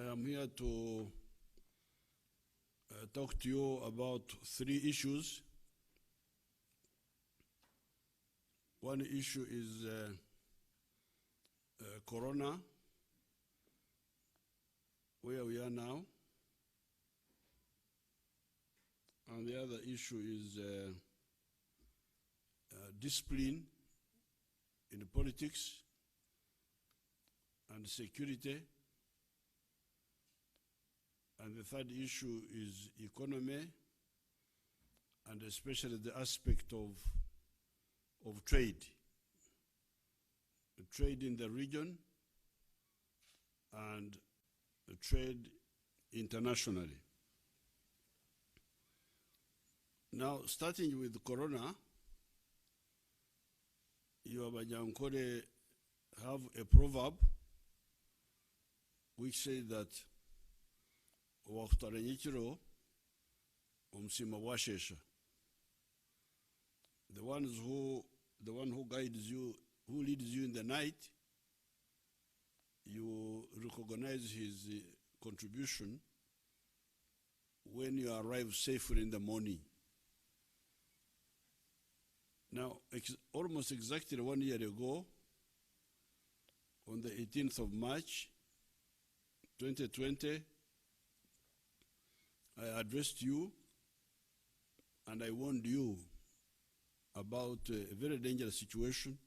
I am here to talk to you about three issues. One issue is Corona, where we are now. And the other issue is discipline in politics and security. And the third issue is economy, and especially the aspect of trade. Trade in the region and trade internationally. Now, starting with Corona, you Abanyankole have a proverb which says that Wakutarenyikiro umsima washesha. The one who guides you, who leads you in the night, you recognize his contribution when you arrive safely in the morning. Now, almost exactly 1 year ago, on the 18th of March, 2020, I addressed you and I warned you about a very dangerous situation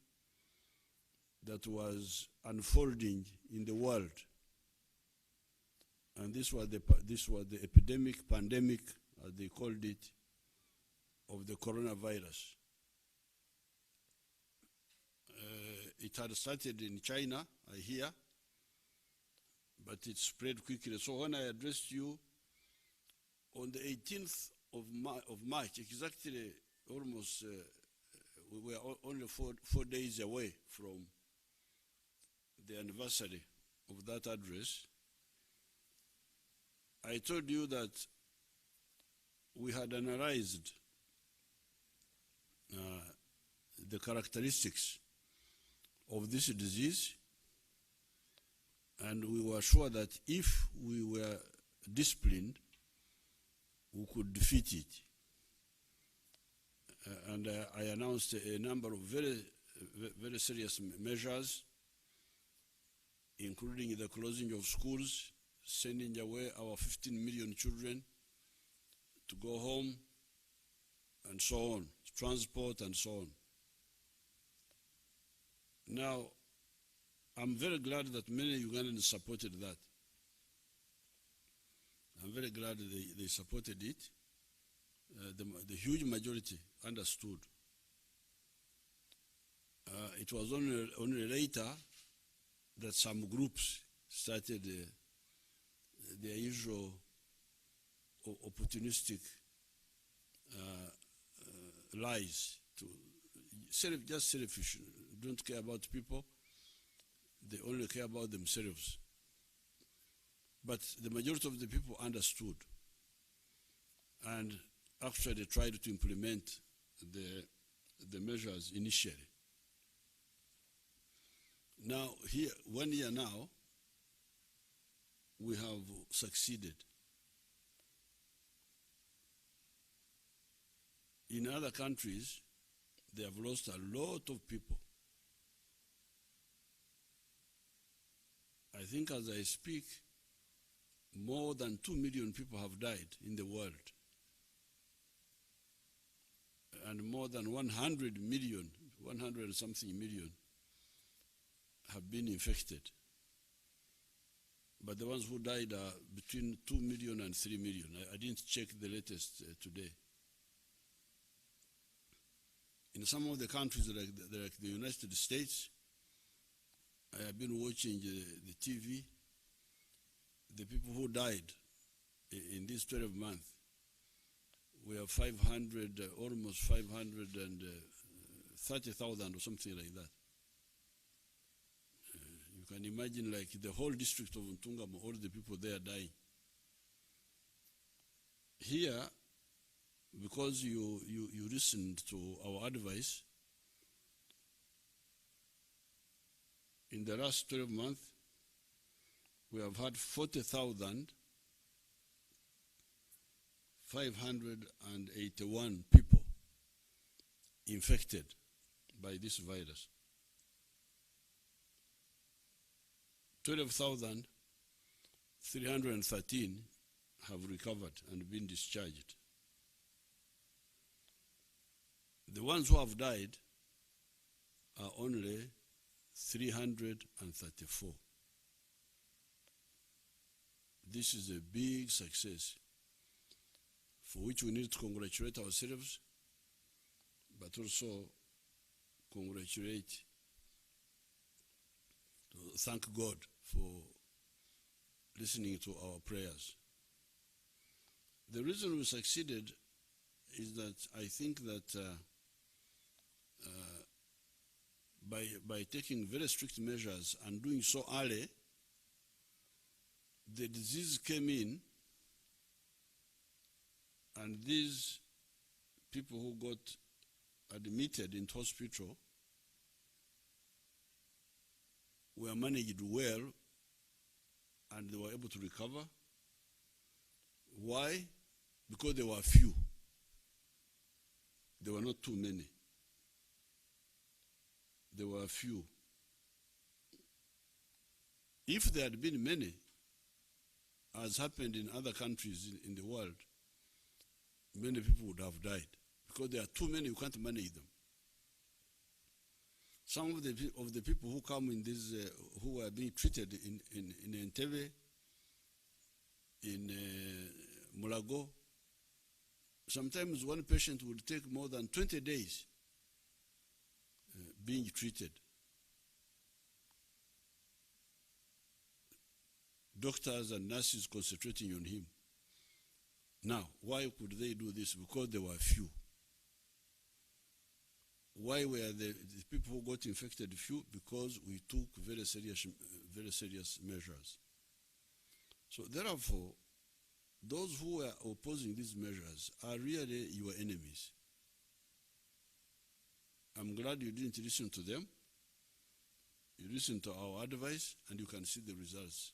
that was unfolding in the world. And this was the epidemic, pandemic, as they called it, of the coronavirus. It had started in China, I hear, but it spread quickly. So when I addressed you on the 18th of March, exactly almost, we were only four days away from the anniversary of that address, I told you that we had analyzed the characteristics of this disease, and we were sure that if we were disciplined, we could defeat it. And I announced a number of very serious measures, including the closing of schools, sending away our 15 million children to go home, and so on, transport and so on. Now, I'm very glad that many Ugandans supported that. I'm very glad they supported it. The huge majority understood. It was only later that some groups started their usual opportunistic lies to just selfish, don't care about people, they only care about themselves. But the majority of the people understood and actually tried to implement the measures initially. Now, here, 1 year now, we have succeeded. In other countries, they have lost a lot of people. I think as I speak, more than 2 million people have died in the world. And more than 100 million, 100 something million, have been infected. But the ones who died are between 2 million and 3 million. I didn't check the latest today. In some of the countries like the United States, I have been watching the TV. The people who died in these 12 months were almost 530,000 or something like that. You can imagine, like, the whole district of Ntungamo, all the people there dying. Here, because you listened to our advice, in the last 12 months, we have had 40,581 people infected by this virus. 12,313 have recovered and been discharged. The ones who have died are only 334. This is a big success for which we need to congratulate ourselves, but also thank God for listening to our prayers. The reason we succeeded is that I think that by taking very strict measures and doing so early, the disease came in, and these people who got admitted into hospital were managed well, and they were able to recover. Why? Because there were few. There were not too many. There were few. If there had been many, as happened in other countries in the world, many people would have died. Because there are too many, you can't manage them. Some of the people who come in this, who are being treated in Entebbe, in Mulago, sometimes one patient would take more than 20 days being treated. Doctors and nurses concentrating on him. Now, why could they do this? Because there were few. Why were the people who got infected few? Because we took very serious measures. So therefore, those who are opposing these measures are really your enemies. I'm glad you didn't listen to them. You listened to our advice, and you can see the results.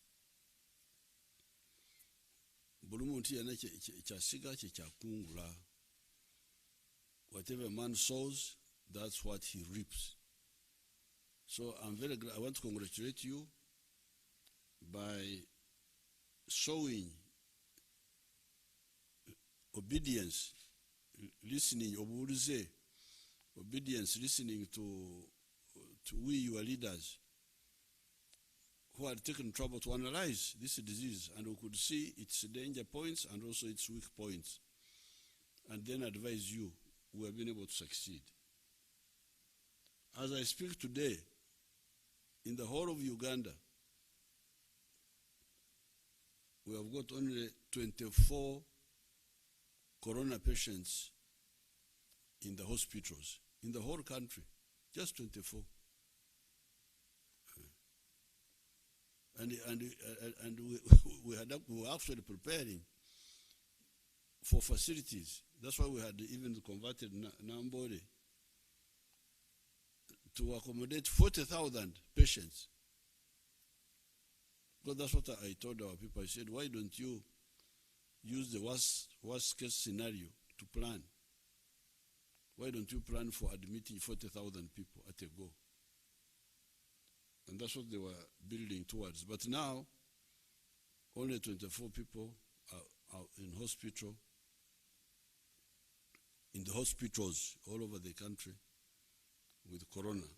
Whatever man sows, that's what he reaps. So I'm very glad. I want to congratulate you by showing obedience, listening, obedience, listening to we, your leaders, who had taken trouble to analyze this disease, and we could see its danger points and also its weak points, and then advise you. We have been able to succeed. As I speak today, in the whole of Uganda, we have got only 24 corona patients in the hospitals, in the whole country, just 24. And we were actually preparing for facilities. That's why we had even converted Nambole to accommodate 40,000 patients. Because that's what I told our people. I said, why don't you use the worst case scenario to plan? Why don't you plan for admitting 40,000 people at a go? And that's what they were building towards. But now, only 24 people are in hospital, in the hospitals all over the country with corona.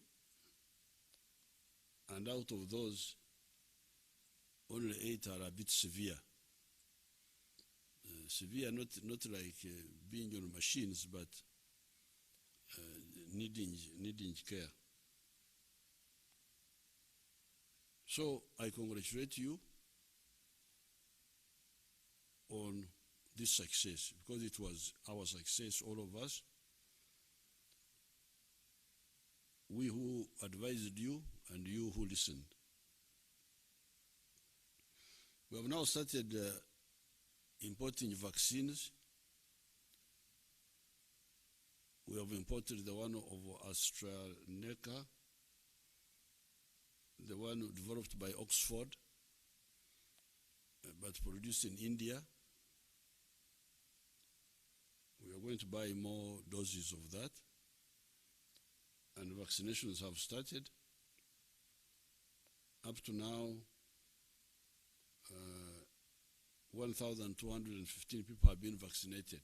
And out of those, only 8 are a bit severe. Severe, not like being on machines, but needing care. So I congratulate you on this success, because it was our success, all of us. We who advised you and you who listened. We have now started importing vaccines. We have imported the one of AstraZeneca, the one developed by Oxford, but produced in India. We are going to buy more doses of that. And vaccinations have started. Up to now, 1,215 people have been vaccinated.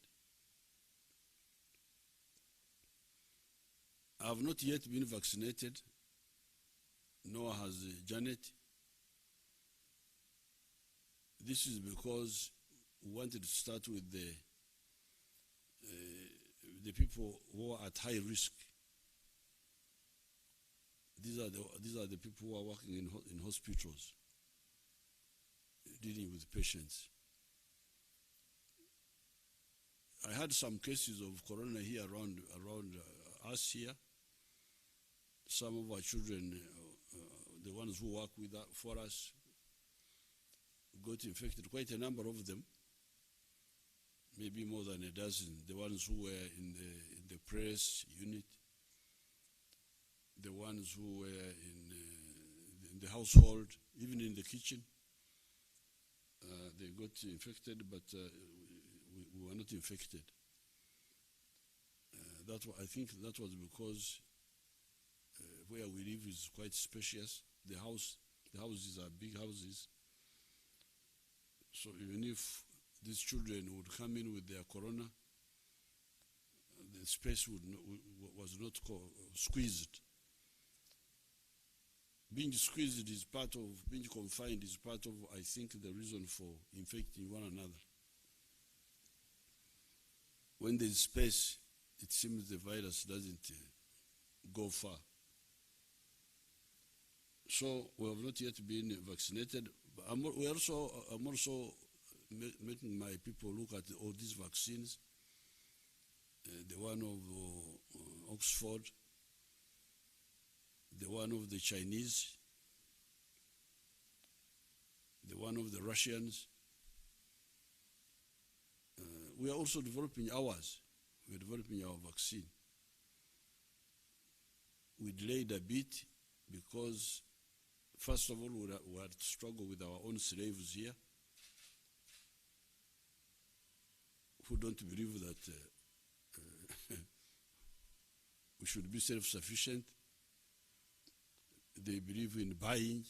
I have not yet been vaccinated, nor has Janet. This is because we wanted to start with the people who are at high risk. These are the people who are working in hospitals, dealing with patients. I had some cases of corona here around us here. Some of our children, the ones who work for us, got infected, quite a number of them, maybe more than a dozen. The ones who were in the press unit, the ones who were in the household, even in the kitchen, they got infected, but we were not infected. I think that was because where we live is quite spacious. The houses are big houses. So even if these children would come in with their corona, the space was not squeezed. Being squeezed is part of, being confined is part of, I think, the reason for infecting one another. When there's space, it seems the virus doesn't go far. So we have not yet been vaccinated. But I'm also making my people look at all these vaccines. The one of Oxford, the one of the Chinese, the one of the Russians. We are also developing ours. We are developing our vaccine. We delayed a bit because, first of all, we had to struggle with our own slaves here who don't believe that we should be self-sufficient. They believe in buying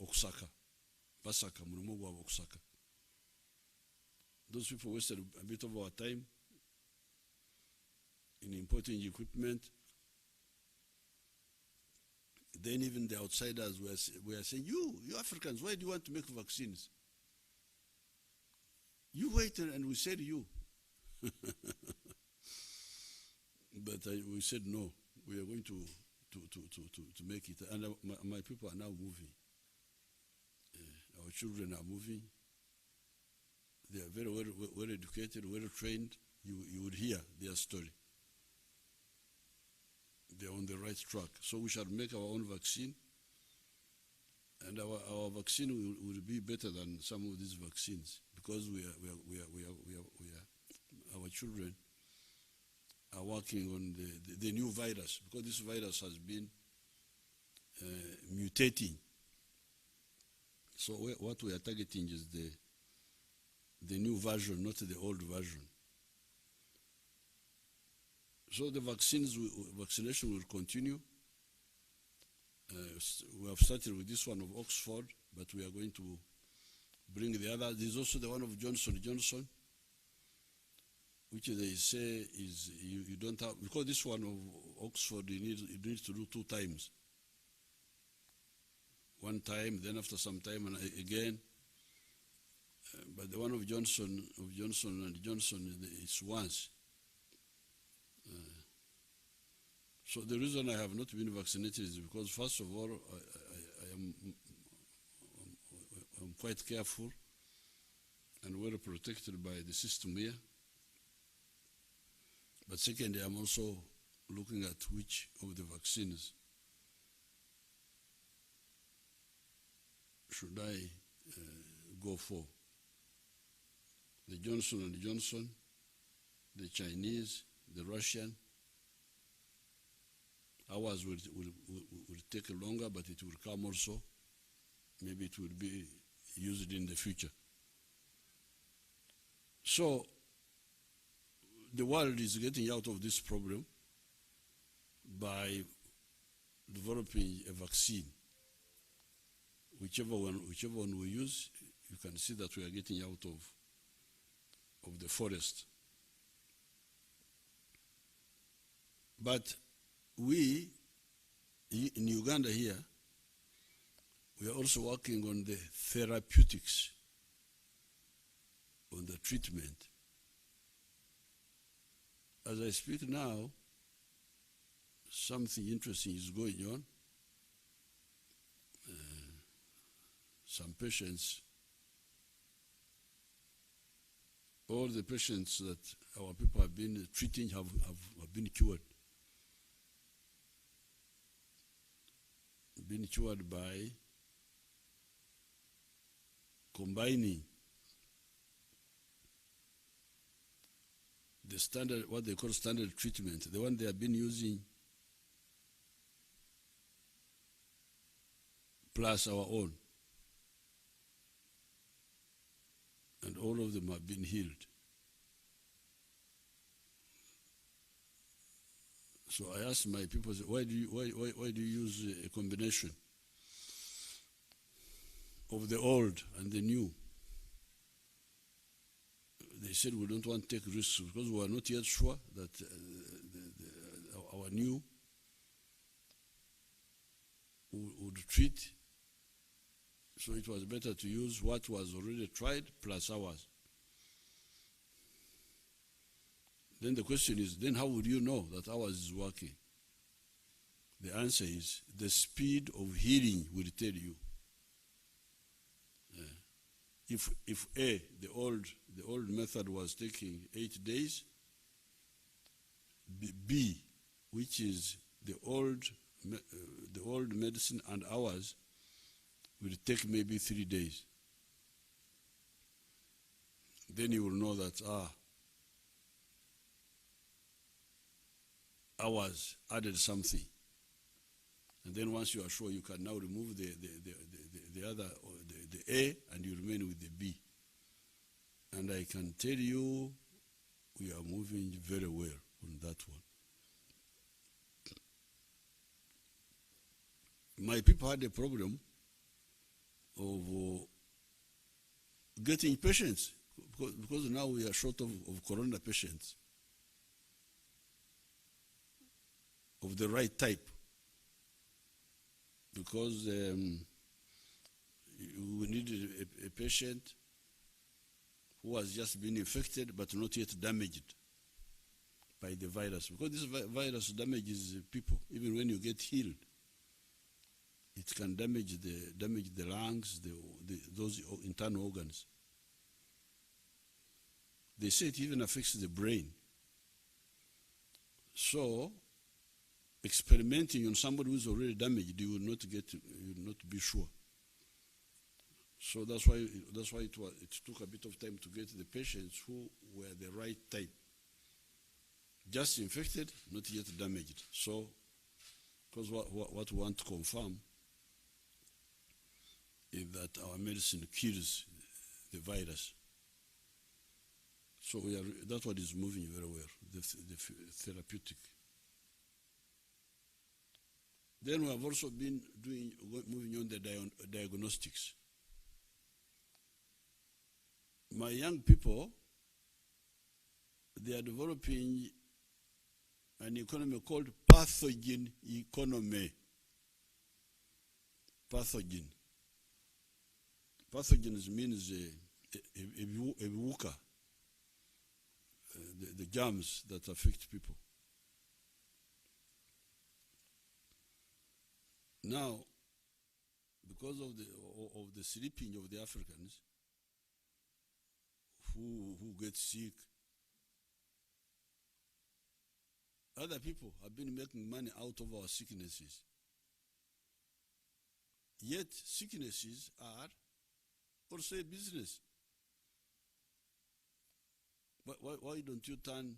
Oksaka, Basaka, Murumugu of Oksaka. Those people wasted a bit of our time in importing equipment. Then even the outsiders were saying, you Africans, why do you want to make vaccines? You wait, and we said you. But we said no, we are going to make it. And my people are now moving. Our children are moving. They are very well educated, well trained. You would hear their story. They are on the right track. So we shall make our own vaccine. And our vaccine will be better than some of these vaccines because our children are working on the new virus, because this virus has been mutating. So what we are targeting is the new version, not the old version. So the vaccination will continue. We have started with this one of Oxford, but we are going to bring the other. There's also the one of Johnson & Johnson, which they say is you don't have, because this one of Oxford you need to do 2 times. One time, then after some time, and again. But the one of Johnson & Johnson, it's once. So the reason I have not been vaccinated is because, first of all, I'm quite careful and well protected by the system here. But secondly, I'm also looking at which of the vaccines should I go for. The Johnson & Johnson, the Chinese, the Russian. Ours will take longer, but it will come also. Maybe it will be used in the future. So the world is getting out of this problem by developing a vaccine. Whichever one we use, you can see that we are getting out of the forest. But we, in Uganda here, we are also working on the therapeutics, on the treatment. As I speak now, something interesting is going on. Some patients, all the patients that our people have been treating have been cured. Been cured by combining the standard, what they call standard treatment, the one they have been using, plus our own. And all of them have been healed. So I asked my people, why do you use a combination of the old and the new? They said we don't want to take risks because we are not yet sure that our new would treat. So it was better to use what was already tried plus ours. Then the question is, then how would you know that ours is working? The answer is, the speed of healing will tell you. If A, the old method was taking 8 days, B, which is the old medicine and ours, will take maybe 3 days. Then you will know that, ours added something. And then once you are sure, you can now remove the other, the A, and you remain with the B. And I can tell you, we are moving very well on that one. My people had a problem of getting patients because now we are short of corona patients of the right type, because we needed a patient who has just been infected but not yet damaged by the virus, because this virus damages people. Even when you get healed, it can damage the lungs, those internal organs. They say it even affects the brain. So, experimenting on somebody who's already damaged, you will not be sure. So that's why it took a bit of time to get the patients who were the right type. Just infected, not yet damaged. So, because what we want to confirm is that our medicine kills the virus. So that's what is moving very well, the therapeutic. Then we have also been moving on the diagnostics. My young people, they are developing an economy called pathogen economy. Pathogen. Pathogens means a wuka, the germs that affect people. Now, because of the sleeping of the Africans who get sick, other people have been making money out of our sicknesses. Yet sicknesses are also a business. Why don't you turn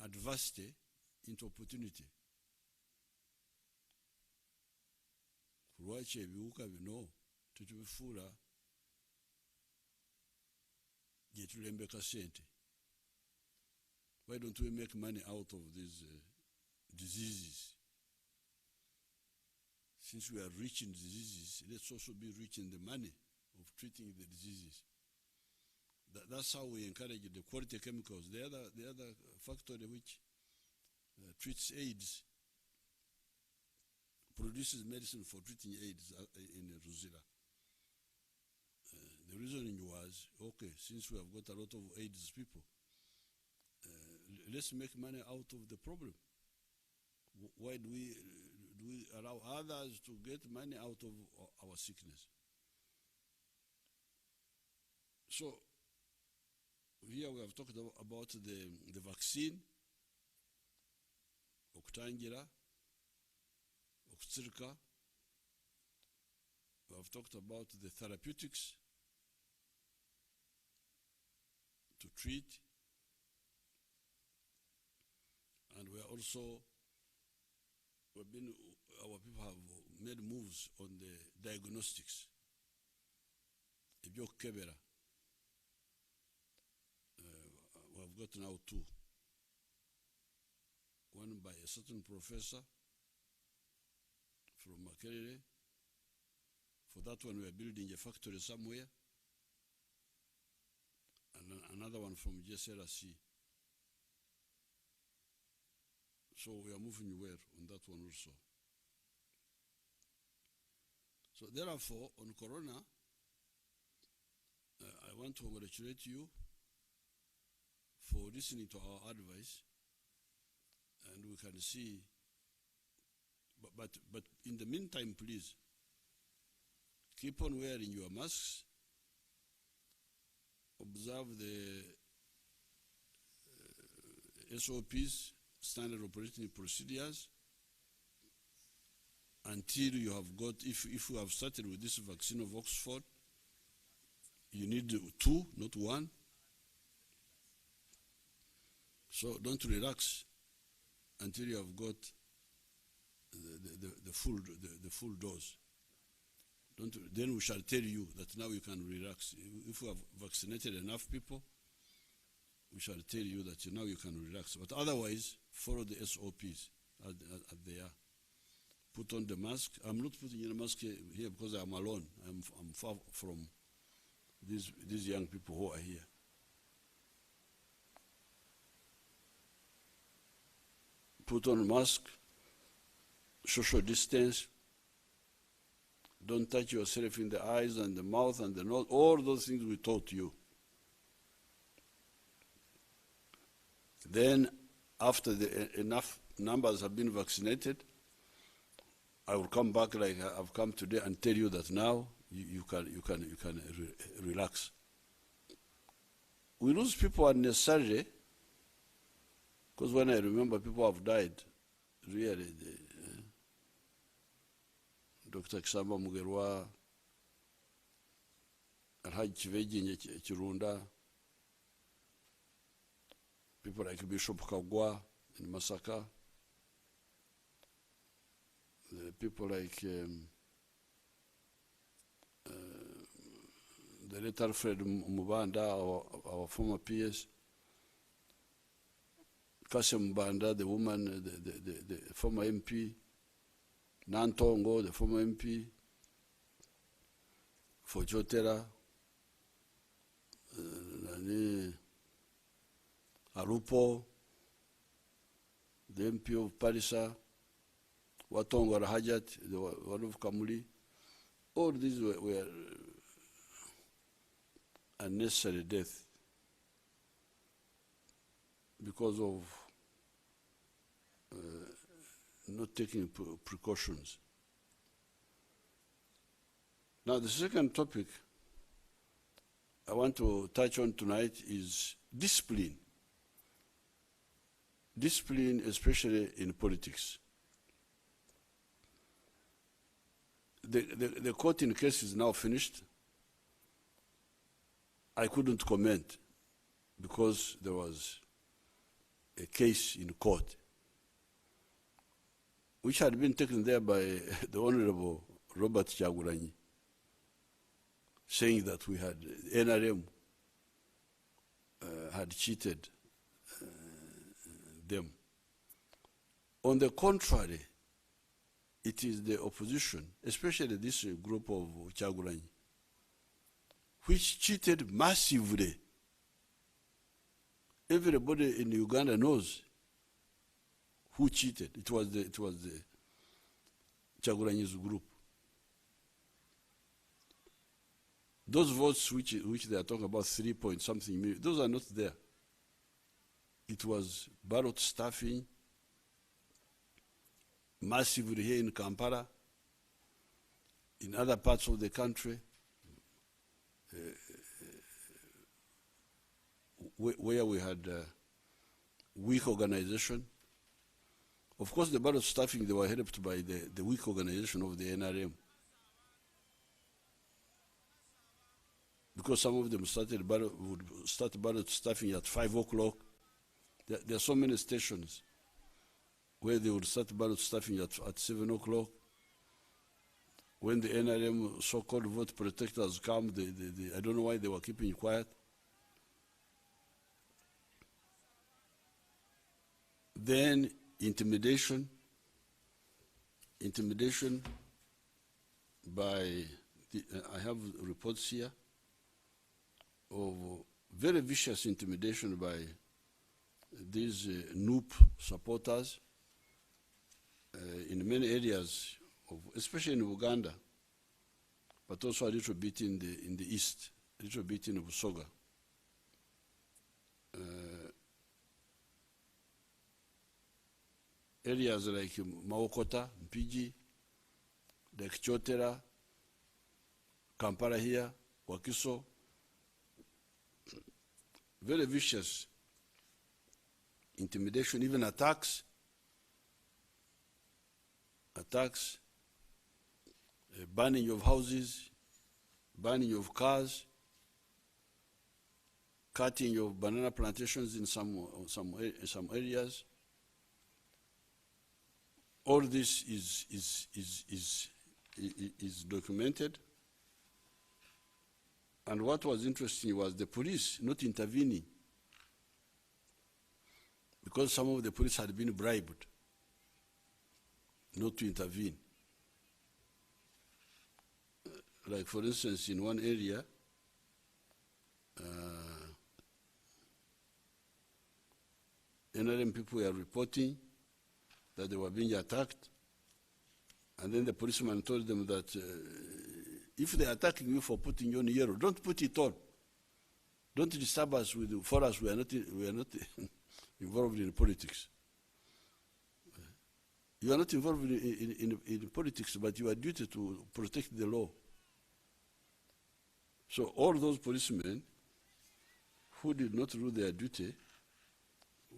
adversity into opportunity? Lwaki ebiwuka bino tetubifuula yetulembeka sente. Why don't we make money out of these diseases? Since we are rich in diseases, let's also be rich in the money of treating the diseases. That's how we encourage the quality chemicals. The other factory which treats AIDS, produces medicine for treating AIDS in Ruzira. The reasoning was, okay, since we have got a lot of AIDS people, let's make money out of the problem. Why do we allow others to get money out of our sickness? So here we have talked about the vaccine, okutangira, okutsirika. We have talked about the therapeutics to treat, and we are also, our people have made moves on the diagnostics. Kebera. We have got now 2. One by a certain professor from Makerere. For that one, we are building a factory somewhere. And another one from JSRC. So we are moving well on that one also. So therefore, on Corona, I want to congratulate you for listening to our advice, and we can see, but in the meantime, please, keep on wearing your masks, observe the SOPs, standard operating procedures, until you have got, if you have started with this vaccine of Oxford, you need 2, not 1. So don't relax until you have got the full dose. Then we shall tell you that now you can relax. If we have vaccinated enough people, we shall tell you that now you can relax. But otherwise, follow the SOPs as they are. Put on the mask. I'm not putting in a mask here because I'm alone. I'm far from these young people who are here. Put on a mask, social distance. Don't touch yourself in the eyes and the mouth and the nose, all those things we taught you. Then, after enough numbers have been vaccinated, I will come back like I've come today and tell you that now you can relax. We lose people unnecessarily, because when I remember people have died, really, Dr. Kisamba Mugerwa, Alhaji Chiveji Chirunda, people like Bishop Kagwa in Masaka, people like the letar Fred Mubanda, our former PS, Kasim Mubanda, the woman, the former MP, Nantongo, the former MP, Fojotera, Arupo, the MP of Parisa, Watongo Rahajat, the one of Kamuli. All these were unnecessary death because of not taking precautions. Now, the second topic I want to touch on tonight is discipline. Discipline, especially in politics. The courting case is now finished. I couldn't comment because there was a case in court which had been taken there by the Honorable Robert Chagulanyi, saying that we had NRM had cheated them. On the contrary, it is the opposition, especially this group of Kyagulanyi, which cheated massively. Everybody in Uganda knows who cheated. It was the Kyagulanyi's group. Those votes which they are talking about, 3 point something million, those are not there. It was ballot stuffing massively here in Kampala, in other parts of the country, where we had weak organization. Of course, the ballot stuffing, they were helped by the weak organization of the NRM. Because some of them would start ballot stuffing at 5 o'clock. There are so many stations where they would start ballot stuffing at 7 o'clock. When the NRM so-called vote protectors come, I don't know why they were keeping quiet. Then intimidation by, I have reports here of very vicious intimidation by these NUP supporters in many areas, especially in Uganda, but also a little bit in the east, a little bit in Busoga. Areas like Mawokota, Mpigi, like Chotera, Kampala here, Wakiso, very vicious intimidation, even attacks, burning of houses, burning of cars, cutting of banana plantations in some areas. All this is documented. And what was interesting was the police not intervening, because some of the police had been bribed not to intervene. Like, for instance, in one area, NRM people were reporting that they were being attacked, and then the policeman told them that if they're attacking you for putting you on yellow, don't put it on. Don't disturb us for us. We are not involved in politics. You are not involved in politics, but you are duty to protect the law. So all those policemen who did not do their duty,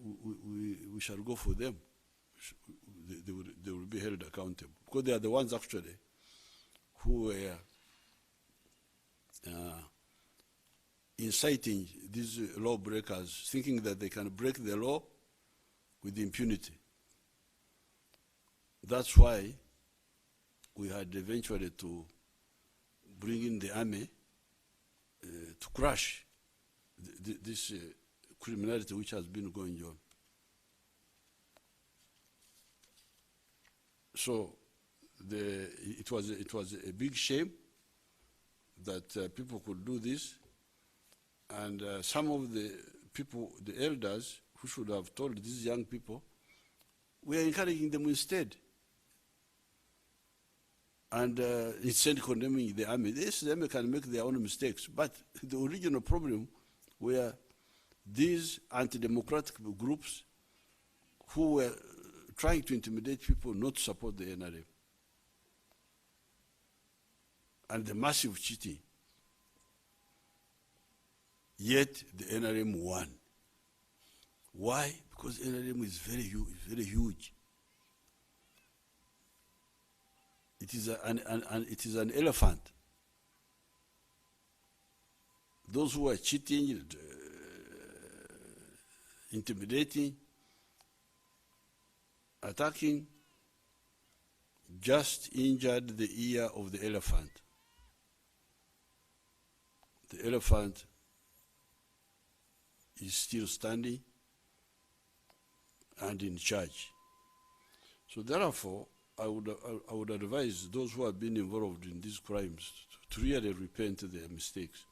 we shall go for them. They will be held accountable, because they are the ones actually who were inciting these lawbreakers, thinking that they can break the law with impunity. That's why we had eventually to bring in the army to crush this criminality which has been going on. So it was a big shame that people could do this, and some of the people, the elders, who should have told these young people, we are encouraging them instead. And instead condemning the army. Yes, the army can make their own mistakes, but the original problem were these anti-democratic groups who were trying to intimidate people not to support the NRM. And the massive cheating. Yet the NRM won. Why? Because NRM is very huge. It is an elephant. Those who are cheating, intimidating, attacking, just injured the ear of the elephant. The elephant is still standing and in charge. So therefore, I would advise those who have been involved in these crimes to really repent their mistakes.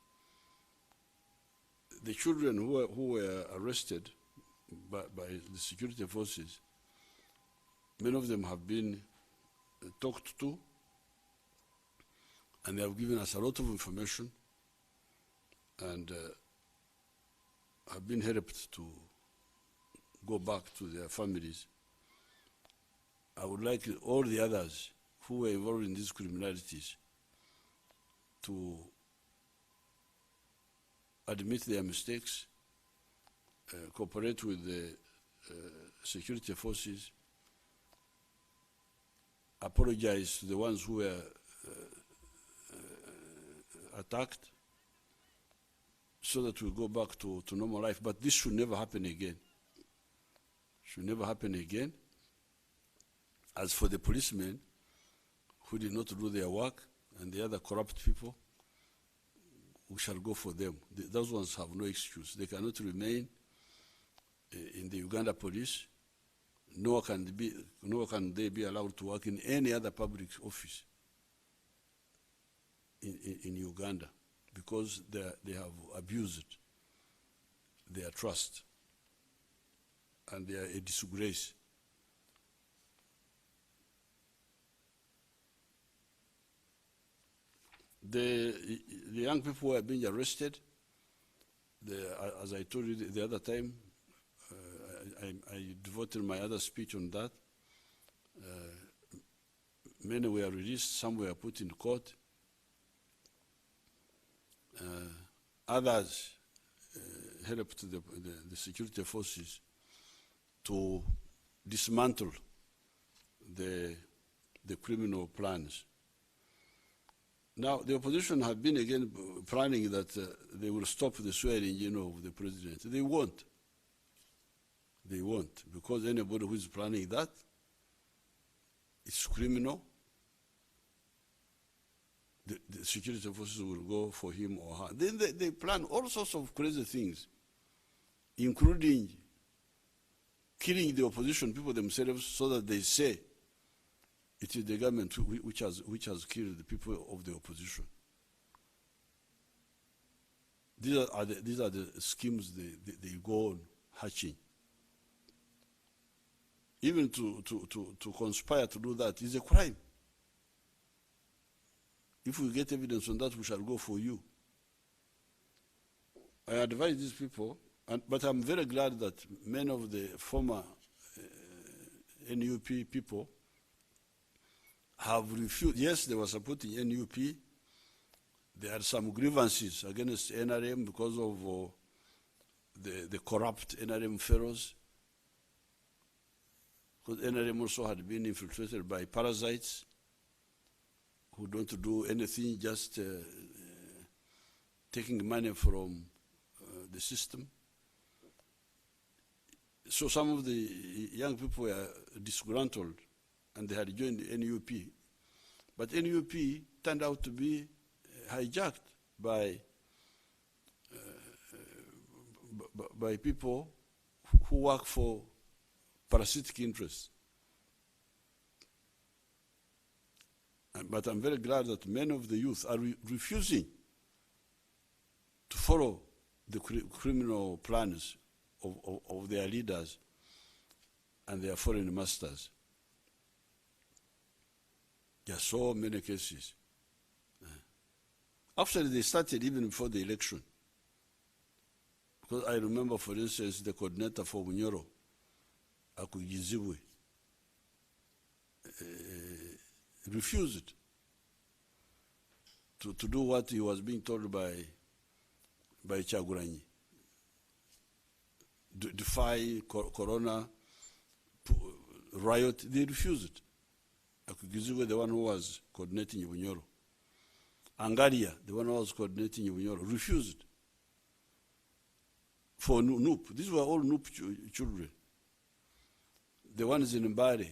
The children who were arrested by the security forces, many of them have been talked to, and they have given us a lot of information, and have been helped to go back to their families. I would like all the others who were involved in these criminalities to admit their mistakes, cooperate with the security forces, apologize to the ones who were attacked, so that we go back to normal life. But this should never happen again. Should never happen again. As for the policemen who did not do their work and the other corrupt people, we shall go for them. Those ones have no excuse. They cannot remain in the Uganda police, nor can they be allowed to work in any other public office in Uganda, because they have abused their trust and they are a disgrace. The young people who are being arrested, as I told you the other time, I devoted my other speech on that. Many were released, some were put in court. Others helped the security forces to dismantle the criminal plans. Now, the opposition have been again planning that they will stop the swearing in of the president. They won't. They won't, because anybody who is planning that, it's criminal. The security forces will go for him or her. Then they plan all sorts of crazy things, including killing the opposition people themselves, so that they say it is the government which has killed the people of the opposition. These are the schemes they go on hatching. Even to conspire to do that is a crime. If we get evidence on that, we shall go for you. I advise these people, but I'm very glad that many of the former NUP people have refused. Yes, they were supporting NUP. There are some grievances against NRM because of the corrupt NRM fellows. Because NRM also had been infiltrated by parasites who don't do anything, just taking money from the system. So some of the young people were disgruntled and they had joined the NUP. But NUP turned out to be hijacked by people who work for parasitic interests. But I'm very glad that many of the youth are refusing to follow the criminal plans of their leaders and their foreign masters. There are so many cases. Actually, they started even before the election. Because I remember, for instance, the coordinator for Bunyoro, Akugizibwe, refused to do what he was being told by Chaguranyi. Defy corona riot, they refused. Akugizibwe, the one who was coordinating Bunyoro. Angaria, the one who was coordinating Bunyoro, refused. For NUP, these were all NUP children. The ones in Mbari,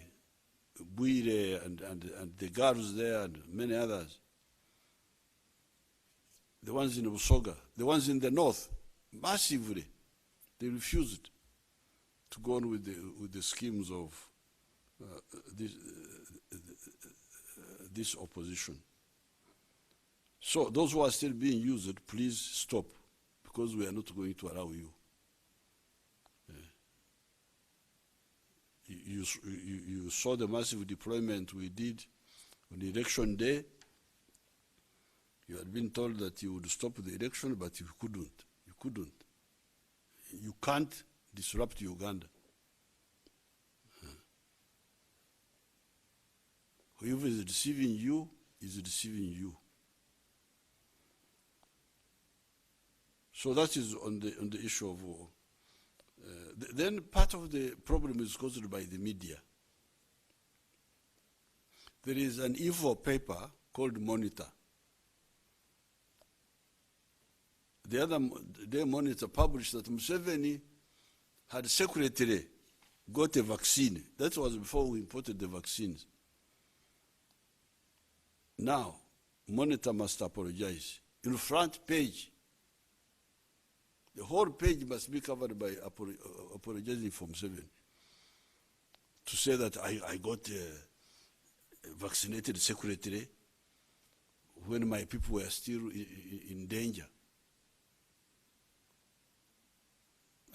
Buire and the girls there and many others. The ones in Busoga, the ones in the north, massively They refused to go on with the schemes of this opposition. So those who are still being used, please stop, because we are not going to allow you. You saw the massive deployment we did on election day. You had been told that you would stop the election, but you couldn't. You couldn't. You can't disrupt Uganda. Whoever is deceiving you is deceiving you. So that is on the issue of war. Then part of the problem is caused by the media. There is an evil paper called Monitor. The other day Monitor published that Museveni had secretly got a vaccine. That was before we imported the vaccines. Now, Monitor must apologize. In the front page, the whole page must be covered by apologizing for Museveni. To say that I got vaccinated secretly when my people were still in danger.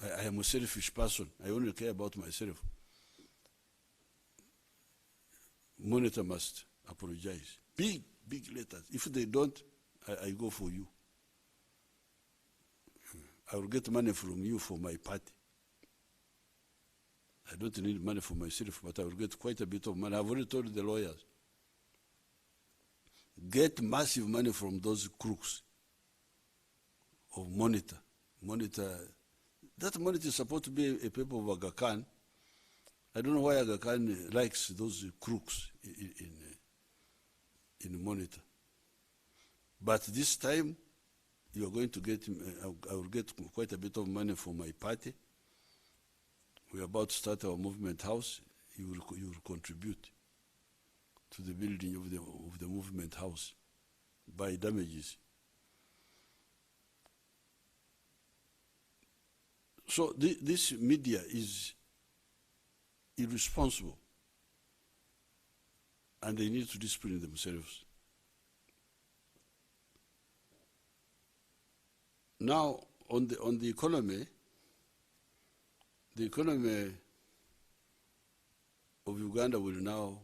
I am a selfish person. I only care about myself. Monitor must apologize. Big letters. If they don't, I go for you. I will get money from you for my party. I don't need money for myself, but I will get quite a bit of money. I've already told the lawyers. Get massive money from those crooks of Monitor. That Monitor is supposed to be a paper of Aga Khan. I don't know why Aga Khan likes those crooks in Monitor. But this time, you are going to get, I will get quite a bit of money for my party. We are about to start our movement house. You will contribute to the building of the movement house by damages. So this media is irresponsible, and they need to discipline themselves. Now, on the economy of Uganda will now,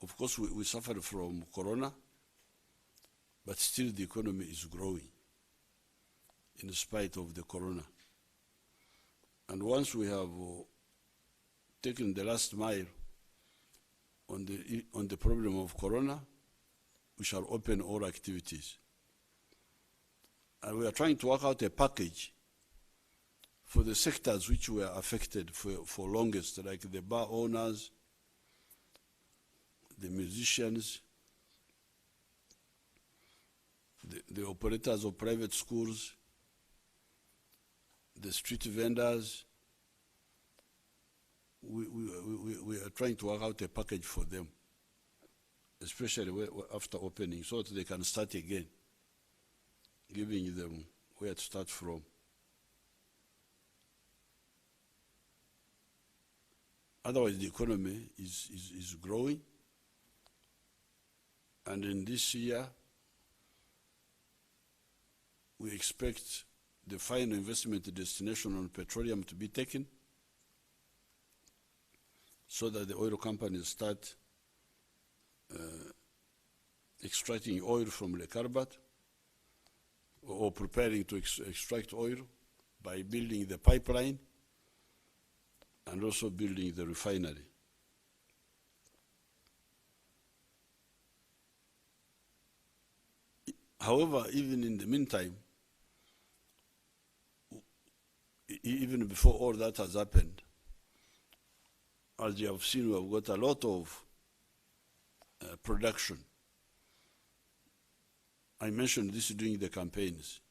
of course, we suffered from Corona, but still the economy is growing in spite of the Corona. And once we have taken the last mile on the problem of Corona, we shall open all activities. And we are trying to work out a package for the sectors which were affected for longest, like the bar owners, the musicians, the operators of private schools, the street vendors. We are trying to work out a package for them, especially after opening, so that they can start again, giving them where to start from. Otherwise, the economy is growing, and in this year, we expect the final investment destination on petroleum to be taken, so that the oil companies start extracting oil from the letar, or preparing to extract oil by building the pipeline and also building the refinery. However, even in the meantime, even before all that has happened, as you have seen, we have got a lot of production. I mentioned this during the campaigns.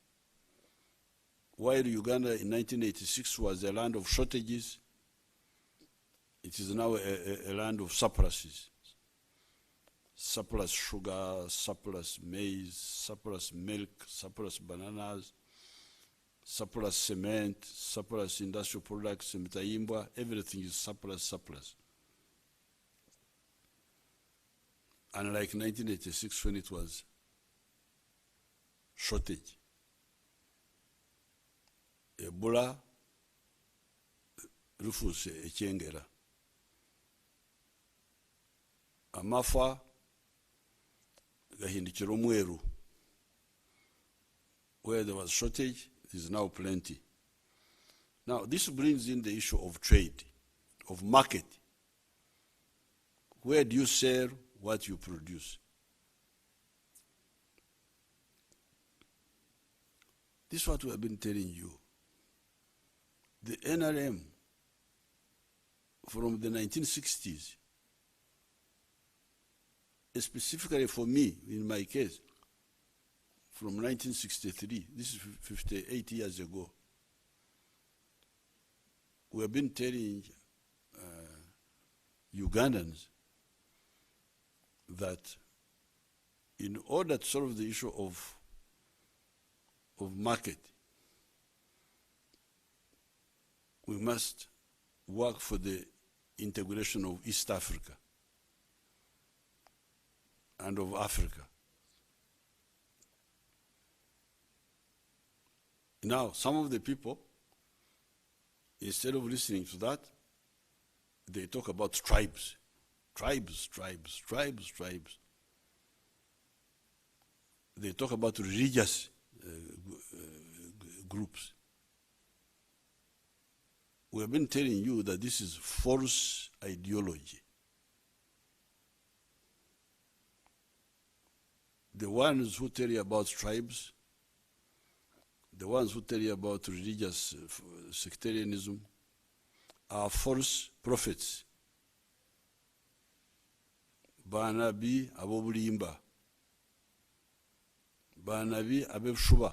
While Uganda in 1986 was a land of shortages, it is now a land of surpluses. Surplus sugar, surplus maize, surplus milk, surplus bananas, surplus cement, surplus industrial products, mitayimbwa, everything is surplus. Unlike 1986 when it was shortage. Ebola rufuse ekyengera. Amafa gahindukira omweru. Where there was shortage, there is now plenty. Now, this brings in the issue of trade, of market. Where do you sell what you produce? This is what we have been telling you. The NRM, from the 1960s, specifically for me, in my case, from 1963, this is 58 years ago, we have been telling Ugandans that in order to solve the issue of market, we must work for the integration of East Africa and of Africa. Now, some of the people, instead of listening to that, they talk about tribes. Tribes. They talk about religious groups. We have been telling you that this is false ideology. The ones who tell you about tribes, the ones who tell you about religious sectarianism are false prophets. Banabi abobulimba. Banabi abebshuba.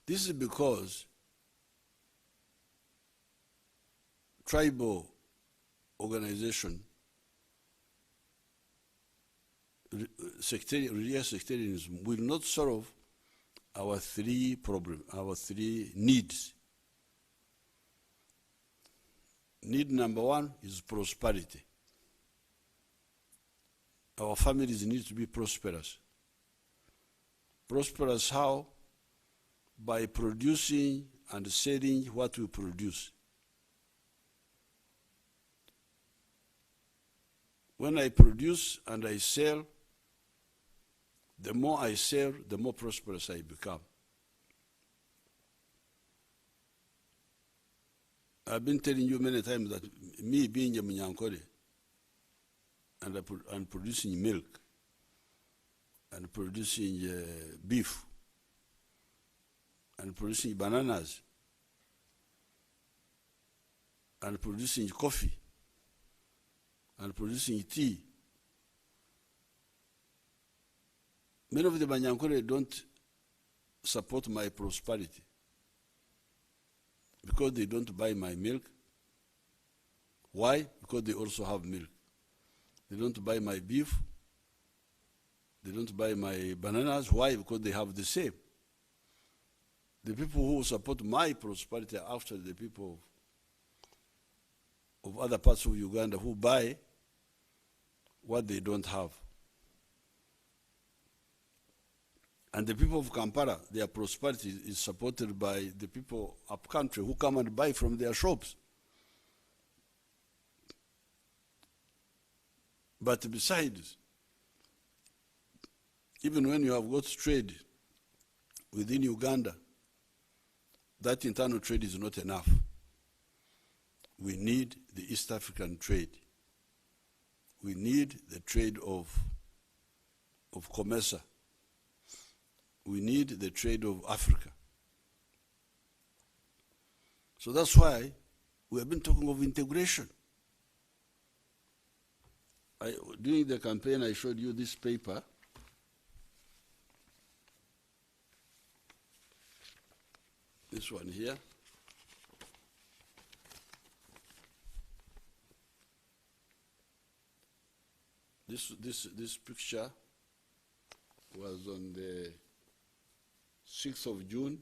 This is because tribal organization, religious sectarianism will not solve our three problems, our three needs. Need number one is prosperity. Our families need to be prosperous. Prosperous how? By producing and selling what we produce. When I produce and I sell, the more I sell, the more prosperous I become. I've been telling you many times that me being a Munyankore and producing milk and producing beef and producing bananas and producing coffee and producing tea. Many of the Banyankore don't support my prosperity because they don't buy my milk. Why? Because they also have milk. They don't buy my beef. They don't buy my bananas. Why? Because they have the same. The people who support my prosperity are after the people of other parts of Uganda who buy what they don't have. And the people of Kampala, their prosperity is supported by the people up country who come and buy from their shops. But besides, even when you have got trade within Uganda, that internal trade is not enough. We need the East African trade. We need the trade of COMESA. We need the trade of Africa. So that's why we have been talking of integration. During the campaign, I showed you this paper. This one here. This picture was on the 6th of June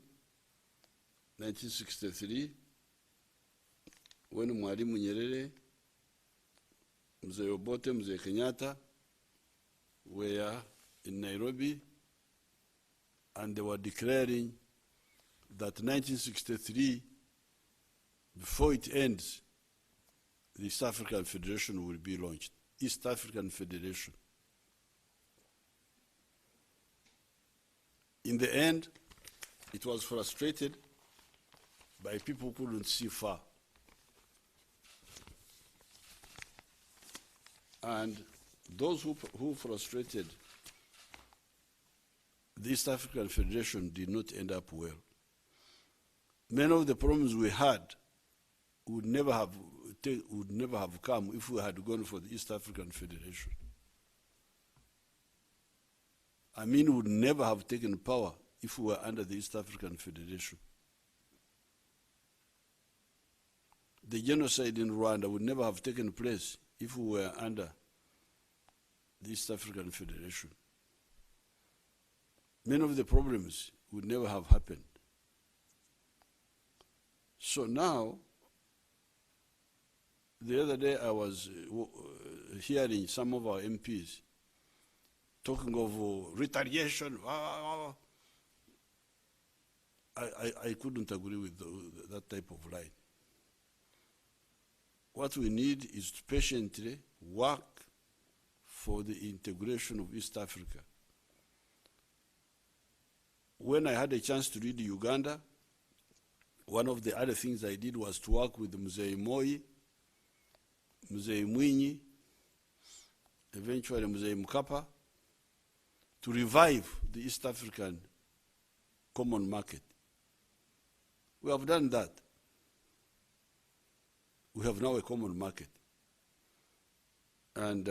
1963, when Mwalimu Nyerere, Mzee Obote, Mzee Kenyatta were in Nairobi, and they were declaring that 1963, before it ends, the East African Federation will be launched. East African Federation. In the end, it was frustrated by people who couldn't see far. And those who frustrated the East African Federation did not end up well. Many of the problems we had would never have come if we had gone for the East African Federation. Amin would never have taken power if we were under the East African Federation. The genocide in Rwanda would never have taken place if we were under the East African Federation. Many of the problems would never have happened. So now, the other day I was hearing some of our MPs talking of retaliation. I couldn't agree with that type of line. What we need is to patiently work for the integration of East Africa. When I had a chance to read Uganda, one of the other things I did was to work with Mzee Moi, Mzee Mwinyi, eventually Mzee Mkapa, to revive the East African common market. We have done that. We have now a common market. And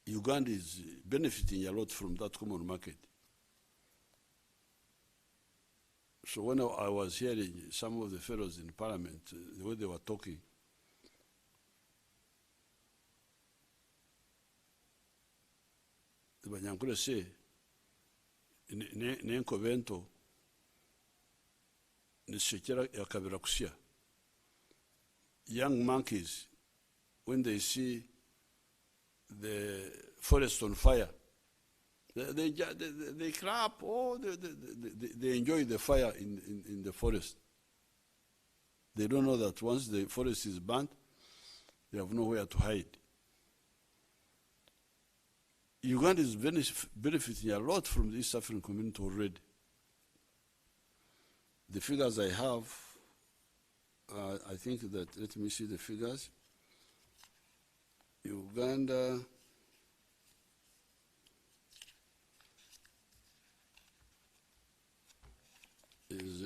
Uganda is benefiting a lot from that common market. So when I was hearing some of the fellows in Parliament, the way they were talking, the Banyankule say, "Nenko bento nishekera yakabira kusia." Young monkeys, when they see the forest on fire, they clap. Oh, they enjoy the fire in the forest. They don't know that once the forest is burnt, they have nowhere to hide. Uganda is benefiting a lot from the East African community already. The figures I have, I think that, let me see the figures. Uganda is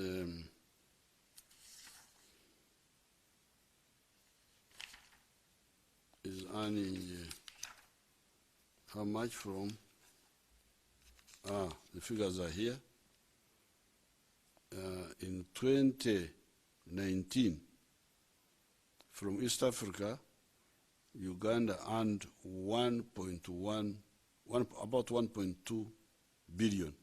earning how much from? The figures are here. In 2019, from East Africa, Uganda earned about $1.2 billion.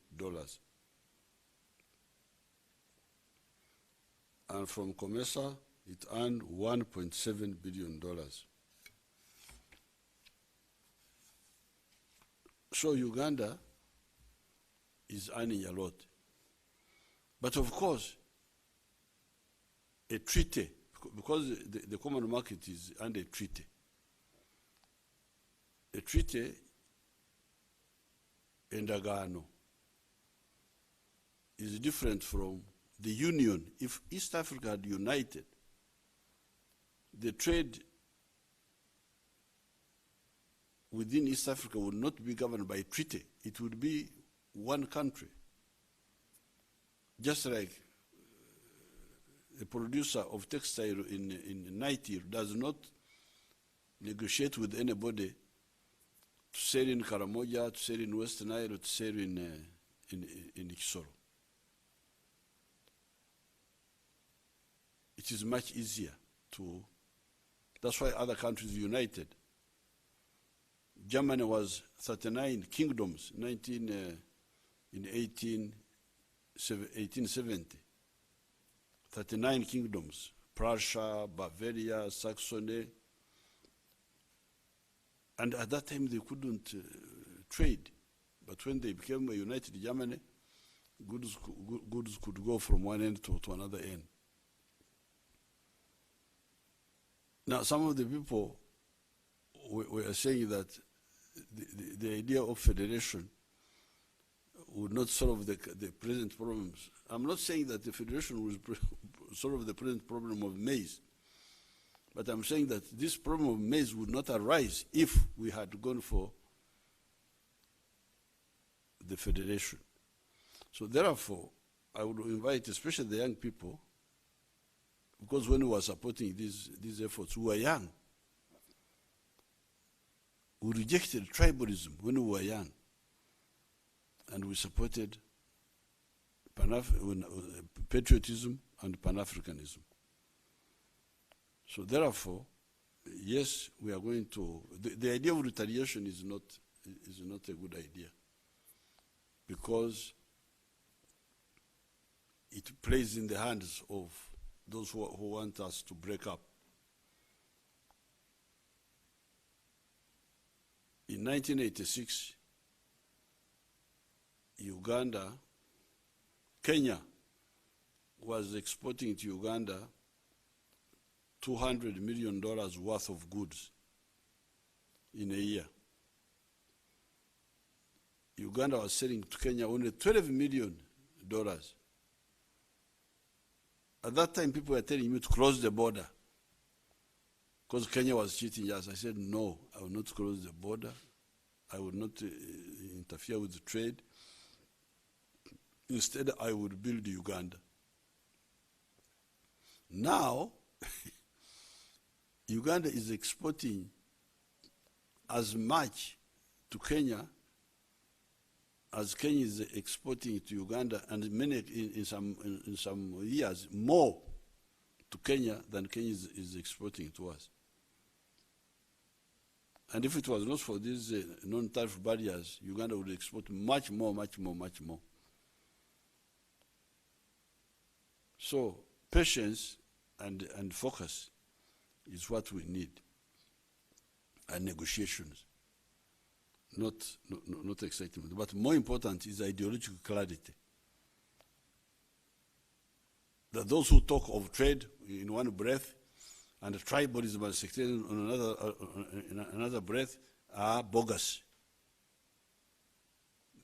And from COMESA, it earned $1.7 billion. So Uganda is earning a lot. But of course, a treaty, because the common market is under a treaty endagano is different from the union. If East Africa had united, the trade within East Africa would not be governed by treaty. It would be one country. Just like the producer of textile in Niger does not negotiate with anybody to sell in Karamoja, to sell in West Nile, or to sell in Kisoro. It is much easier to, that's why other countries united. Germany was 39 kingdoms in in 1870. 39 kingdoms, Prussia, Bavaria, Saxony. And at that time they couldn't trade. But when they became a united Germany, goods could go from one end to another end. Now, some of the people were saying that the idea of federation would not solve the present problems. I'm not saying that the federation will solve the present problem of maize, but I'm saying that this problem of maize would not arise if we had gone for the federation. So therefore, I would invite especially the young people, because when we were supporting these efforts, we were young. We rejected tribalism when we were young, and we supported patriotism and Pan-Africanism. So therefore, yes, we are going to, the idea of retaliation is not a good idea, because it plays in the hands of those who want us to break up. In 1986, Kenya was exporting to Uganda $200 million worth of goods in a year. Uganda was selling to Kenya only $12 million. At that time, people were telling me to close the border because Kenya was cheating us. I said, no, I will not close the border. I will not interfere with the trade. Instead, I would build Uganda. Now, Uganda is exporting as much to Kenya as Kenya is exporting to Uganda, and in some years more to Kenya than Kenya is exporting to us. And if it was not for these non-tariff barriers, Uganda would export much more. So patience and focus is what we need, and negotiations. Not excitement, but more important is ideological clarity. That those who talk of trade in one breath and tribalism and sectarianism in another breath are bogus.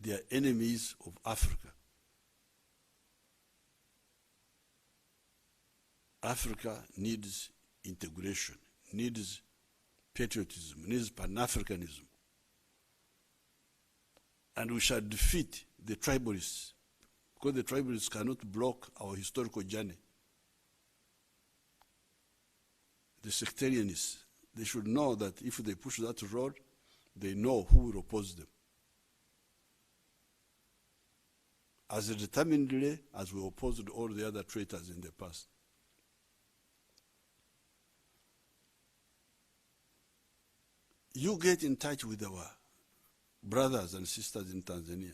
They are enemies of Africa. Africa needs integration, needs patriotism, needs Pan-Africanism. And we shall defeat the tribalists, because the tribalists cannot block our historical journey. The sectarianists, they should know that if they push that road, they know who will oppose them. As determinedly as we opposed all the other traitors in the past. You get in touch with our brothers and sisters in Tanzania,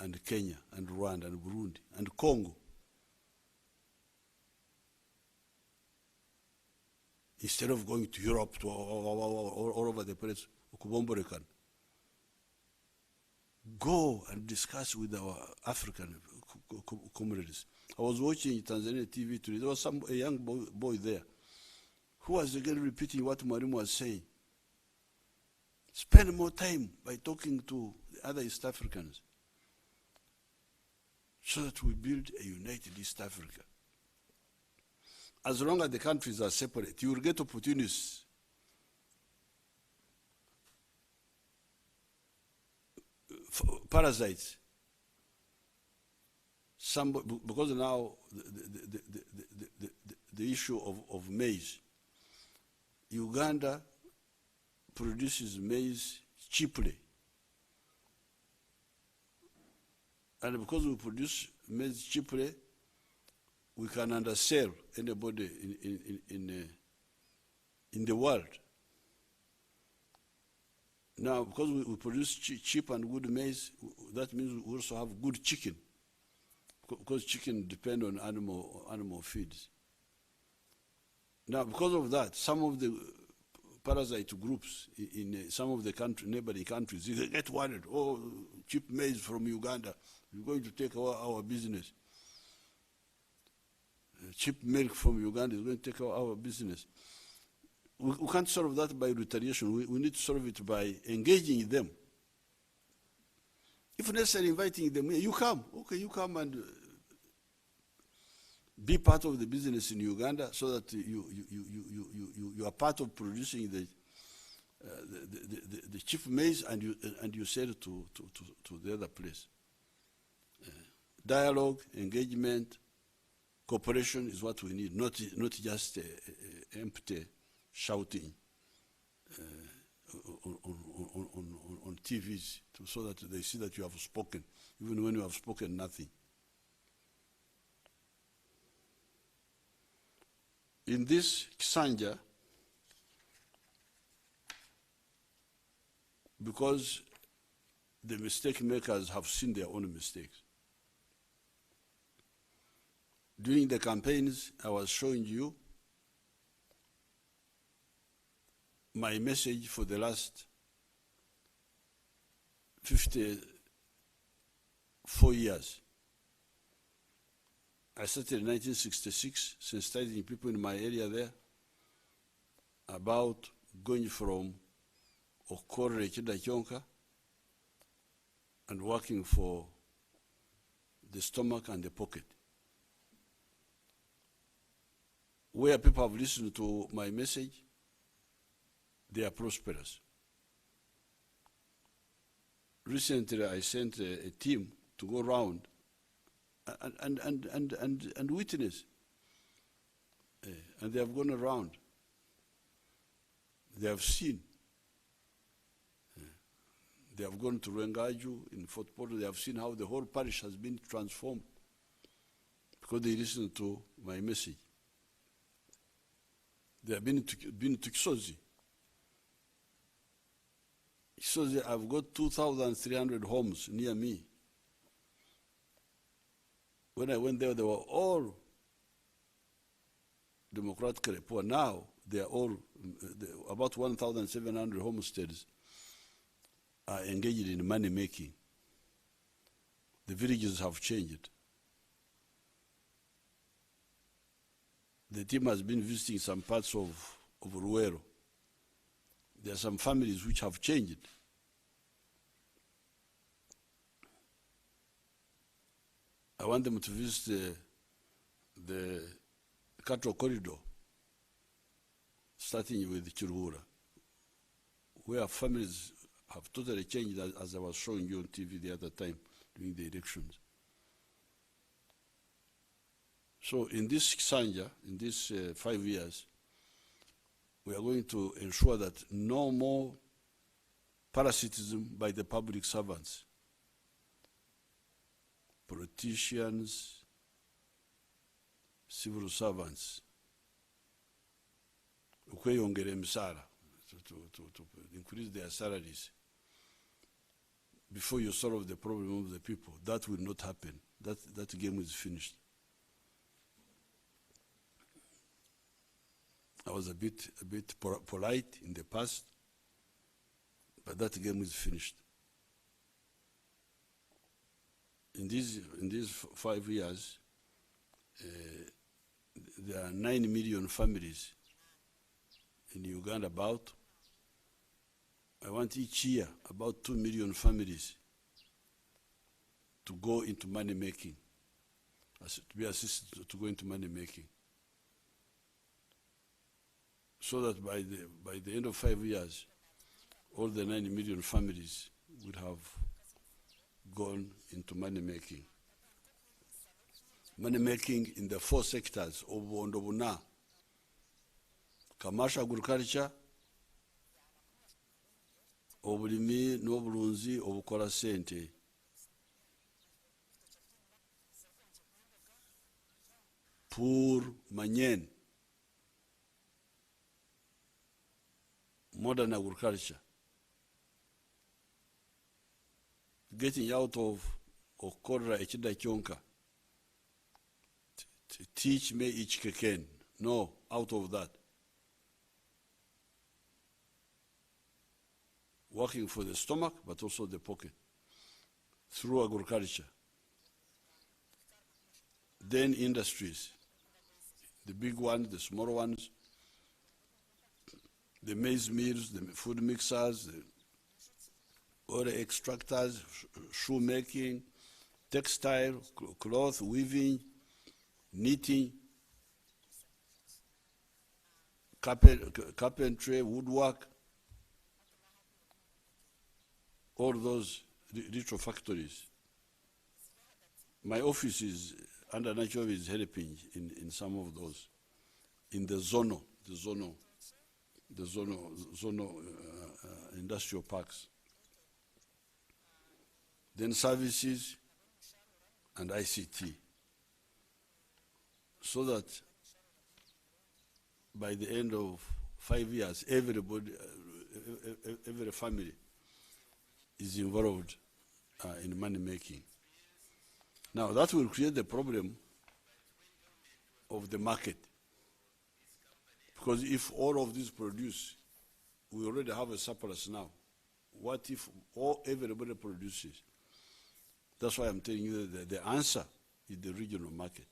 and Kenya, and Rwanda, and Burundi, and Congo. Instead of going to Europe, to all over the place, go and discuss with our African comrades. I was watching Tanzania TV today. There was a young boy there who was again repeating what Mwalimu was saying. Spend more time by talking to the other East Africans so that we build a united East Africa. As long as the countries are separate, you will get opportunities. Parasites. Because now the issue of maize. Uganda produces maize cheaply. And because we produce maize cheaply, we can undersell anybody in the world. Now, because we produce cheap and good maize, that means we also have good chicken, because chicken depend on animal feeds. Now, because of that, some of the parasite groups in some of the neighboring countries, they get worried. Oh, cheap maize from Uganda, you're going to take our business. Cheap milk from Uganda is going to take our business. We can't solve that by retaliation. We need to solve it by engaging them. If necessary, inviting them, you come. Okay, you come and be part of the business in Uganda, so that you are part of producing the cheap maize, and you sell it to the other place. Dialogue, engagement, cooperation is what we need, not just empty shouting on TVs, so that they see that you have spoken, even when you have spoken nothing. In this Kisanja, because the mistake makers have seen their own mistakes. During the campaigns, I was showing you my message for the last 54 years. I started in 1966, sensitizing people in my area there about going from Okore Chidachonka and working for the stomach and the pocket. Where people have listened to my message, they are prosperous. Recently, I sent a team to go around and witness. And they have gone around. They have seen. They have gone to Rengaju in Fort Portal. They have seen how the whole parish has been transformed because they listened to my message. They have been to Kisozi. Kisozi, I've got 2,300 homes near me. When I went there, they were all democratically poor. Now, they are all, about 1,700 homesteads are engaged in money making. The villages have changed. The team has been visiting some parts of Ruero. There are some families which have changed. I want them to visit the cattle corridor, starting with Chiruhura, where families have totally changed, as I was showing you on TV the other time during the elections. So in this Kisanja, in these 5 years, we are going to ensure that no more parasitism by the public servants, politicians, civil servants, ukweyongera emisara, to increase their salaries before you solve the problem of the people. That will not happen. That game is finished. I was a bit polite in the past, but that game is finished. In these 5 years, there are 9 million families in Uganda about. I want each year about 2 million families to go into money making, to be assisted to go into money making. So that by the end of 5 years, all the 9 million families would have gone into money making. Money making in the 4 sectors of Ondobuna: commercial agriculture, obulimi n'obulunzi obukola sente, pour manyen, modern agriculture, getting out of Okorra Echida Kyonka. Teach me each keken. No, out of that. Working for the stomach, but also the pocket. Through agriculture. Then industries. The big ones, the small ones. The maize mills, the food mixers, the oil extractors, shoemaking, textile, cloth, weaving, knitting, carpentry, woodwork, all those little factories. My office is, under Nacho is helping in some of those, in the zono industrial parks. Then services and ICT. So that by the end of 5 years, everybody, every family is involved in money making. Now that will create the problem of the market. Because if all of these produce, we already have a surplus now. What if everybody produces? That's why I'm telling you that the answer is the regional market.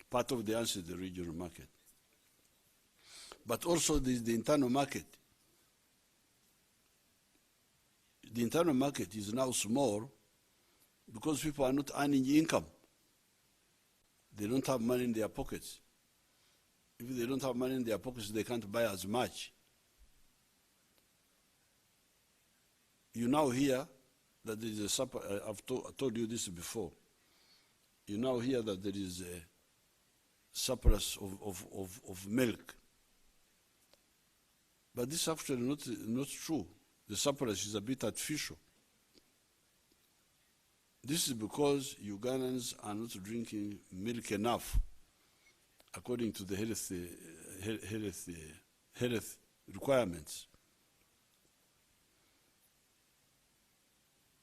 Part of the answer is the regional market. But also there is the internal market. The internal market is now small because people are not earning income. They don't have money in their pockets. If they don't have money in their pockets, they can't buy as much. You now hear that there is a surplus. I've told you this before. You now hear that there is a surplus of milk. But this is actually not true. The surplus is a bit artificial. This is because Ugandans are not drinking milk enough, according to the health requirements.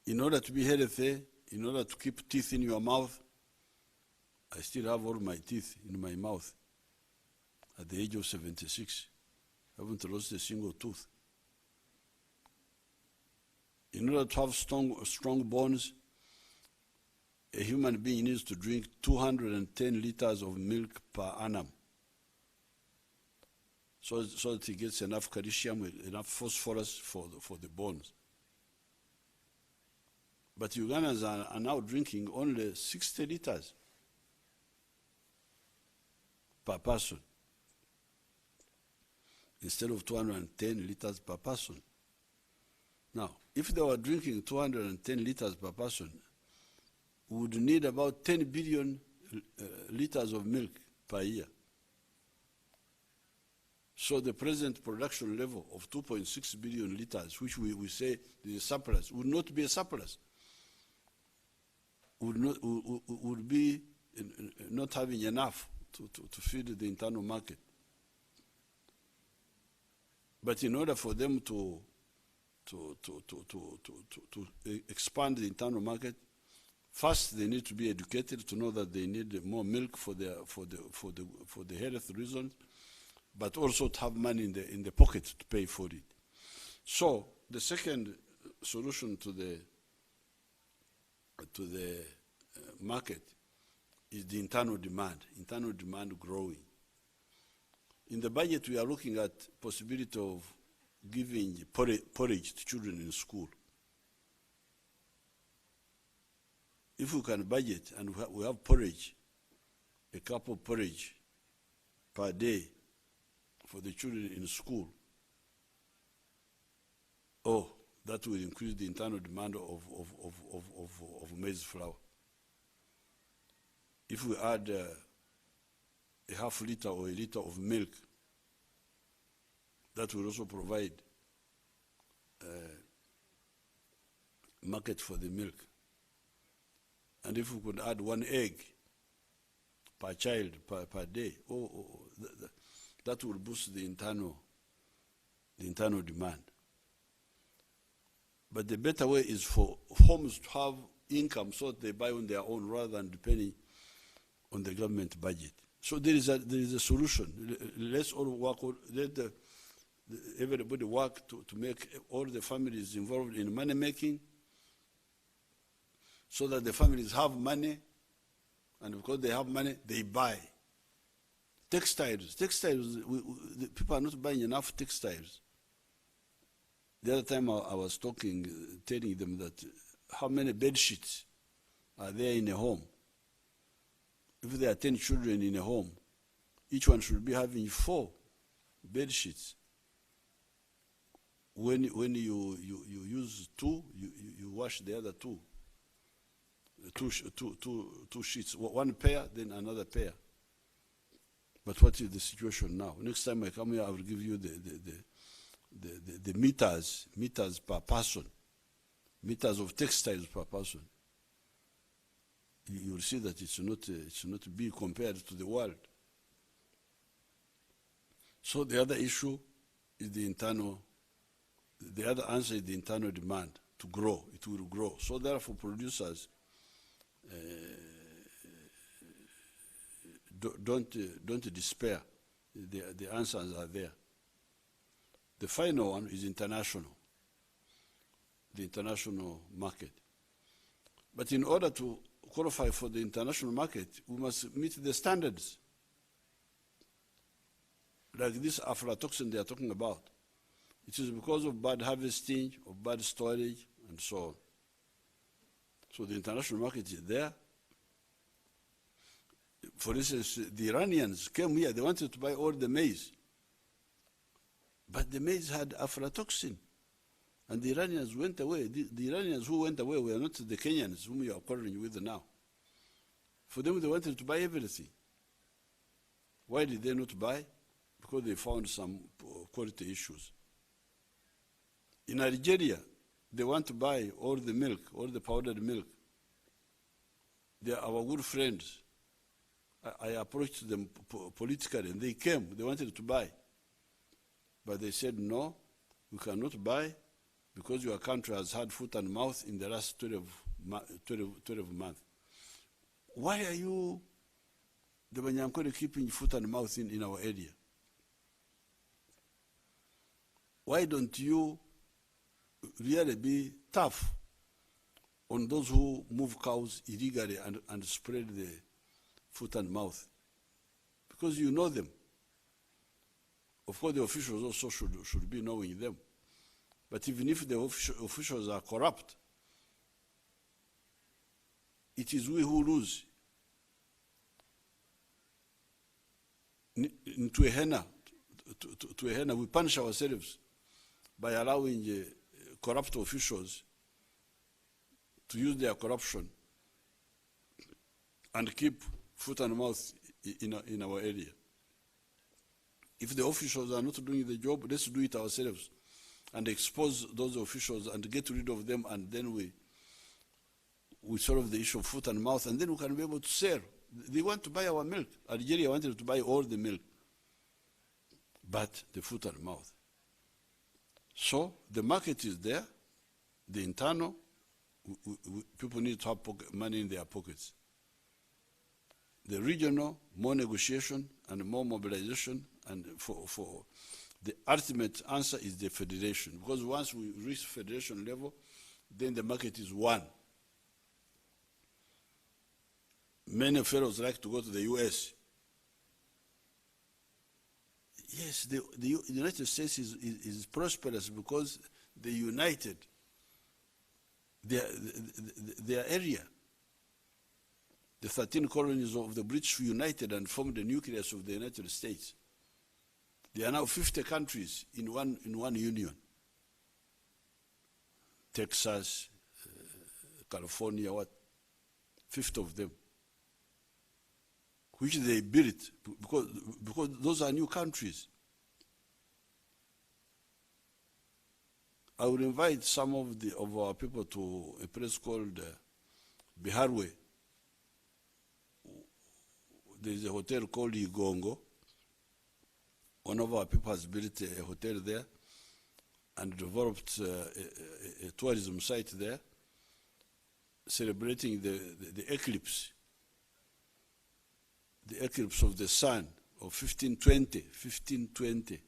In order to be healthy, in order to keep teeth in your mouth, I still have all my teeth in my mouth at the age of 76. I haven't lost a single tooth. In order to have strong bones, a human being needs to drink 210 liters of milk per annum, so that he gets enough calcium, enough phosphorus for the bones. But Ugandans are now drinking only 60 liters per person, instead of 210 liters per person. Now, if they were drinking 210 liters per person, we would need about 10 billion liters of milk per year. So the present production level of 2.6 billion liters, which we say is a surplus, would not be a surplus. Would be not having enough to feed the internal market. But in order for them to expand the internal market, first they need to be educated to know that they need more milk for the health reasons, but also to have money in the pocket to pay for it. So the second solution to the market is the internal demand growing. In the budget, we are looking at possibility of giving porridge to children in school. If we can budget and we have porridge, a cup of porridge per day for the children in school, that will increase the internal demand of maize flour. If we add a half liter or a liter of milk, that will also provide a market for the milk. And if we could add 1 egg per child per day, that will boost the internal demand. But the better way is for homes to have income so that they buy on their own rather than depending on the government budget. So there is a solution. Let's all work, everybody work to make all the families involved in money making so that the families have money, and because they have money, they buy. Textiles, the people are not buying enough textiles. The other time I was telling them that how many bed sheets are there in a home? If there are 10 children in a home, each one should be having 4 bed sheets. When you use 2, you wash the other 2. Two sheets, one pair, then another pair. But what is the situation now? Next time I come here, I will give you the meters per person, meters of textiles per person. You will see that it's not big compared to the world. So the other issue is the other answer is the internal demand to grow. It will grow. So therefore producers don't despair. The answers are there. The final one is international, the international market. But in order to qualify for the international market, we must meet the standards. Like this aflatoxin they are talking about. It is because of bad harvesting, of bad storage, and so on. So the international market is there. For instance, the Iranians came here, they wanted to buy all the maize. But the maize had aflatoxin. And the Iranians went away. The Iranians who went away were not the Kenyans whom you are quarreling with now. For them, they wanted to buy everything. Why did they not buy? Because they found some quality issues. In Nigeria, they want to buy all the milk, all the powdered milk. They are our good friends. I approached them politically, and they came. They wanted to buy. But they said, no, we cannot buy because your country has had foot and mouth in the last 12 months. Why are you, the Banyankore, keeping foot and mouth in our area? Why don't you really be tough on those who move cows illegally and spread the foot and mouth? Because you know them. Of course, the officials also should be knowing them. But even if the officials are corrupt, it is we who lose. To a henna, we punish ourselves by allowing corrupt officials to use their corruption and keep foot and mouth in our area. If the officials are not doing the job, let's do it ourselves and expose those officials and get rid of them, and then we solve the issue of foot and mouth, and then we can be able to sell. They want to buy our milk. Algeria wanted to buy all the milk, but the foot and mouth. So the market is there, the internal, people need to have money in their pockets. The regional, more negotiation and more mobilization, and for the ultimate answer is the federation. Because once we reach federation level, then the market is one. Many fellows like to go to the US. Yes, the United States is prosperous because they united their area. The 13 colonies of the British united and formed the nucleus of the United States. There are now 50 countries in one union. Texas, California, 50 of them, which they built because those are new countries. I will invite some of our people to a place called Biharwe. There is a hotel called Igongo. One of our people has built a hotel there. and developed a tourism site there, celebrating the eclipse of the sun of 1520.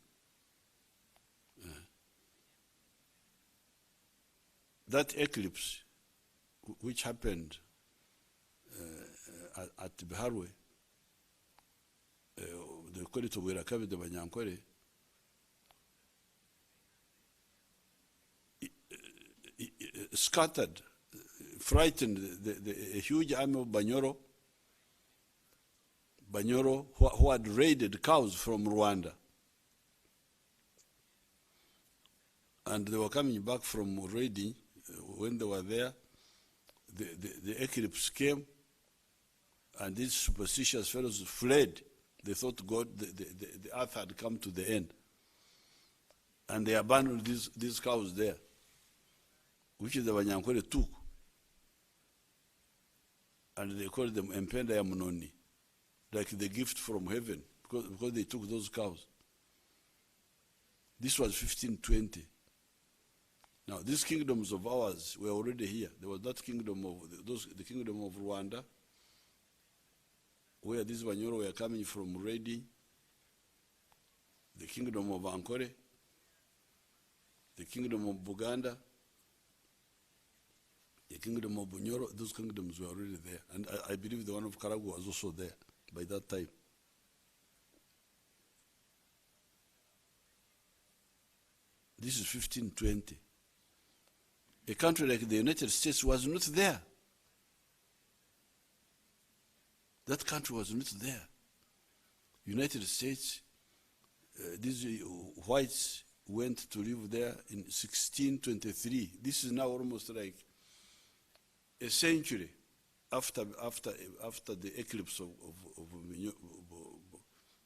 That eclipse, which happened at Biharwe, they call it Wirakabe de Banyankore, scattered, frightened a huge army of Banyoro who had raided cows from Rwanda. And they were coming back from raiding. When they were there, the eclipse came, and these superstitious fellows fled. They thought the earth had come to the end. And they abandoned these cows there, which the Banyankore took. And they called them Empenda ya Munoni, like the gift from heaven, because they took those cows. This was 1520. Now, these kingdoms of ours were already here. There was that kingdom of the kingdom of Rwanda, where these Banyoro were coming from raiding, the kingdom of Ankore, the kingdom of Buganda, the kingdom of Bunyoro. Those kingdoms were already there. And I believe the one of Karagwe was also there by that time. This is 1520. A country like the United States was not there. That country was not there. United States, these whites went to live there in 1623. This is now almost like a century after the eclipse of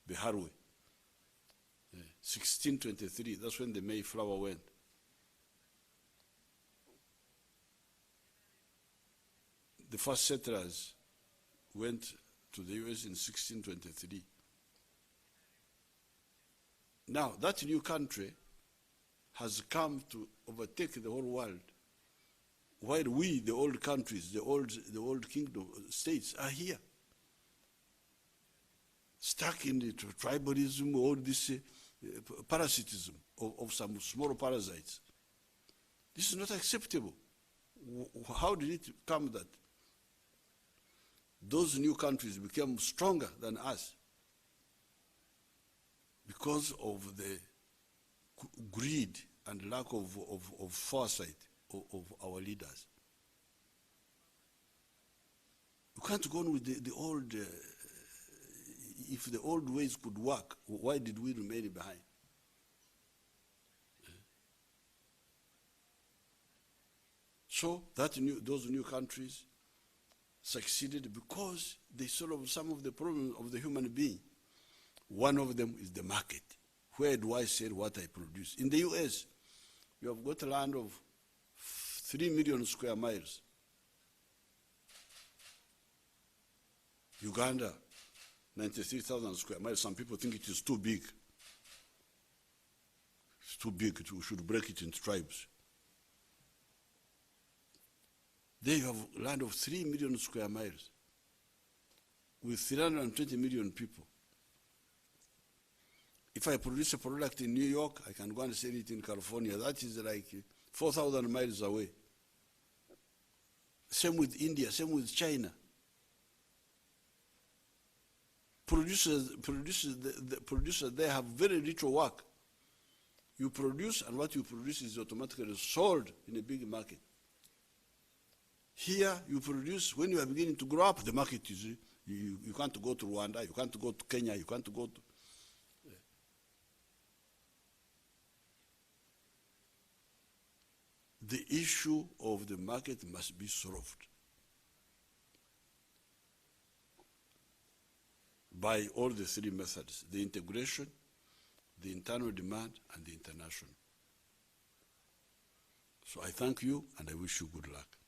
Biharwe. 1623, that's when the Mayflower went. The first settlers went to the US in 1623. Now, that new country has come to overtake the whole world, while we, the old countries, the old kingdom states, are here, stuck in the tribalism, all this parasitism of some small parasites. This is not acceptable. How did it come that those new countries became stronger than us? Because of the greed and lack of foresight of our leaders. You can't go on with the old, if the old ways could work, why did we remain behind? So those new countries succeeded because they solved some of the problems of the human being. One of them is the market. Where do I sell what I produce? In the US, you have got a land of 3 million square miles. Uganda, 93,000 square miles. Some people think it is too big. It's too big. We should break it into tribes. There you have land of 3 million square miles with 320 million people. If I produce a product in New York, I can go and sell it in California. That is like 4,000 miles away. Same with India, same with China. Producers they have very little work. You produce, and what you produce is automatically sold in a big market. Here, you produce, when you are beginning to grow up, the market is, you can't go to Rwanda, you can't go to Kenya, you can't go to... The issue of the market must be solved by all the three methods: the integration, the internal demand, and the international. So I thank you, and I wish you good luck.